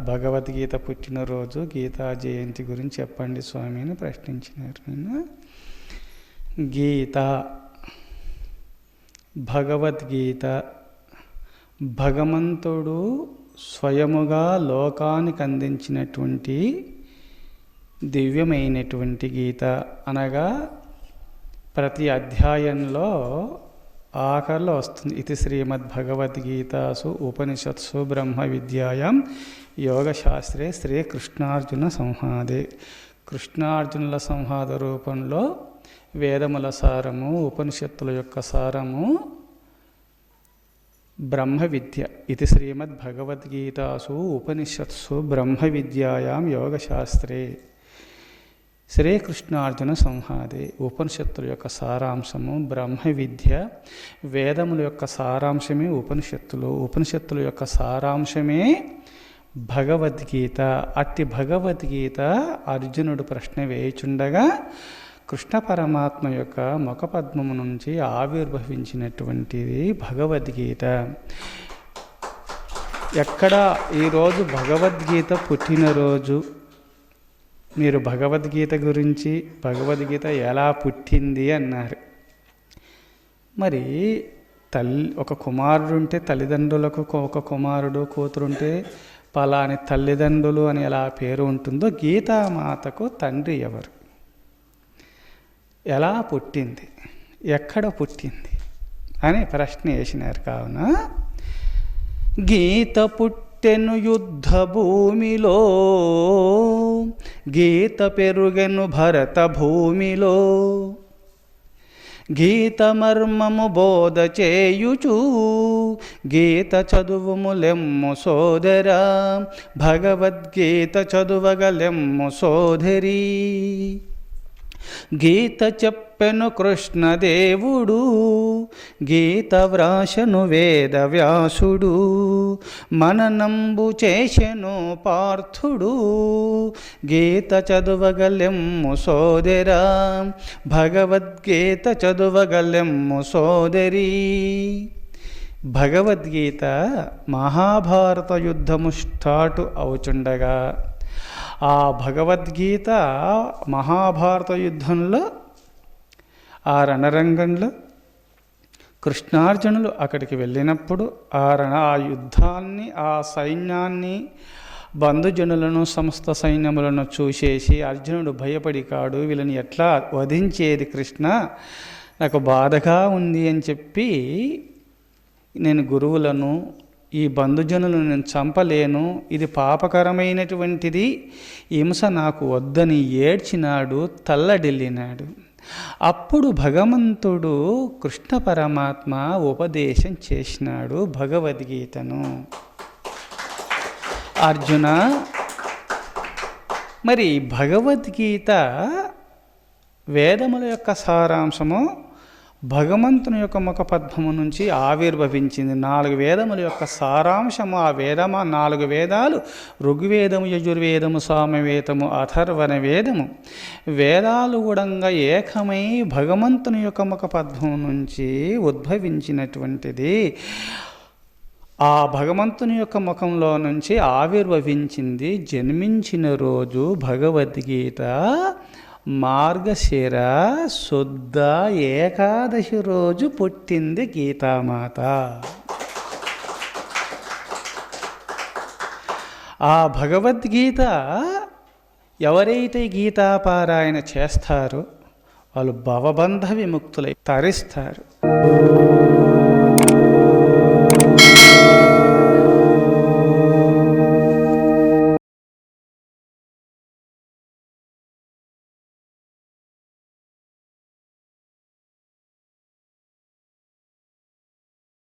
భగవద్గీత పుట్టినరోజు గీతా జయంతి గురించి చెప్పండి స్వామి అని ప్రశ్నించినారు. నేను గీత, భగవద్గీత భగవంతుడు స్వయముగా లోకానికి అందించినటువంటి దివ్యమైనటువంటి గీత. అనగా ప్రతి అధ్యాయంలో ఆఖరిలో వస్తుంది, ఇది శ్రీమద్భగవద్గీతాసు ఉపనిషత్సు బ్రహ్మ విద్యాయాం యోగశాస్త్రే శ్రీకృష్ణార్జున సంవాదే. కృష్ణార్జునుల సంవాద రూపంలో వేదముల సారము, ఉపనిషత్తుల యొక్క సారము బ్రహ్మ విద్య. ఇది శ్రీమద్భగవద్గీతాసు ఉపనిషత్సు బ్రహ్మ విద్యాయాం యోగశాస్త్రే శ్రీకృష్ణార్జున సంవాదే. ఉపనిషత్తుల యొక్క సారాంశము బ్రహ్మ విద్య, వేదముల యొక్క సారాంశమే ఉపనిషత్తులు, ఉపనిషత్తుల యొక్క సారాంశమే భగవద్గీత. అట్టి భగవద్గీత అర్జునుడు ప్రశ్న వేయుచుండగా కృష్ణ పరమాత్మ యొక్క ముఖపద్మము నుంచి ఆవిర్భవించినటువంటిది భగవద్గీత. ఎక్కడ ఈరోజు భగవద్గీత పుట్టినరోజు, మీరు భగవద్గీత గురించి, భగవద్గీత ఎలా పుట్టింది అన్నారు. మరి ఒక కుమారుడు ఉంటే తల్లిదండ్రులకు ఒక కుమారుడు, కూతురుంటే పలాని తల్లిదండ్రులు అని ఎలా పేరు ఉంటుందో, గీతామాతకు తండ్రి ఎవరు, ఎలా పుట్టింది, ఎక్కడ పుట్టింది అని ప్రశ్న వేసినారు. కావున గీత పుట్టెను యుద్ధ భూమిలో, గీత పెరుగెను భరత భూమిలో, గీత మర్మము బోధ చేయుచు గీత చదువుములెమ్ము సోదరా, భగవద్గీత చదువగలెమ్ము సోదరి. గీత చెప్పెను కృష్ణదేవుడు, గీత వ్రాసెను వేద వ్యాసుడు, మననంబు చేసెను పార్థుడు, గీత చదువగలెమ్ము సోదరా, భగవద్గీత చదువగలెమ్ము సోదరి. భగవద్గీత మహాభారత యుద్ధము స్టార్ట్ అవుచుండగా, ఆ భగవద్గీత మహాభారత యుద్ధంలో, ఆ రణరంగంలో కృష్ణార్జునులు అక్కడికి వెళ్ళినప్పుడు ఆ యుద్ధాన్ని, ఆ సైన్యాన్ని, బంధుజనులను, సమస్త సైన్యములను చూసేసి అర్జునుడు భయపడి కాడు, వీళ్ళని ఎట్లా వధించేది కృష్ణ, నాకు బాధగా ఉంది అని చెప్పి, నేను గురువులను, ఈ బంధుజనులను నేను చంపలేను, ఇది పాపకరమైనటువంటిది, హింస నాకు వద్దని ఏడ్చినాడు, తల్లడిల్లినాడు. అప్పుడు భగవంతుడు కృష్ణ పరమాత్మ ఉపదేశం చేసినాడు భగవద్గీతను. అర్జున, మరి భగవద్గీత వేదముల యొక్క సారాంశము భగవంతుని యొక్క ముఖపద్మము నుంచి ఆవిర్భవించింది. 4 వేదముల యొక్క సారాంశము ఆ 4 వేదాలు, ఋగ్వేదము, యజుర్వేదము, సామవేదము, అథర్వణ వేదము. వేదాలు కూడా ఏకమై భగవంతుని యొక్క ముఖపద్మము నుంచి ఉద్భవించినటువంటిది. ఆ భగవంతుని యొక్క ముఖంలో నుంచి ఆవిర్భవించింది. జన్మించిన రోజు భగవద్గీత మార్గశిర శుద్ధ ఏకాదశి రోజు పుట్టింది గీతామాత. ఆ భగవద్గీత ఎవరైతే గీతాపారాయణ చేస్తారో వాళ్ళు భవబంధ విముక్తులై తరిస్తారు.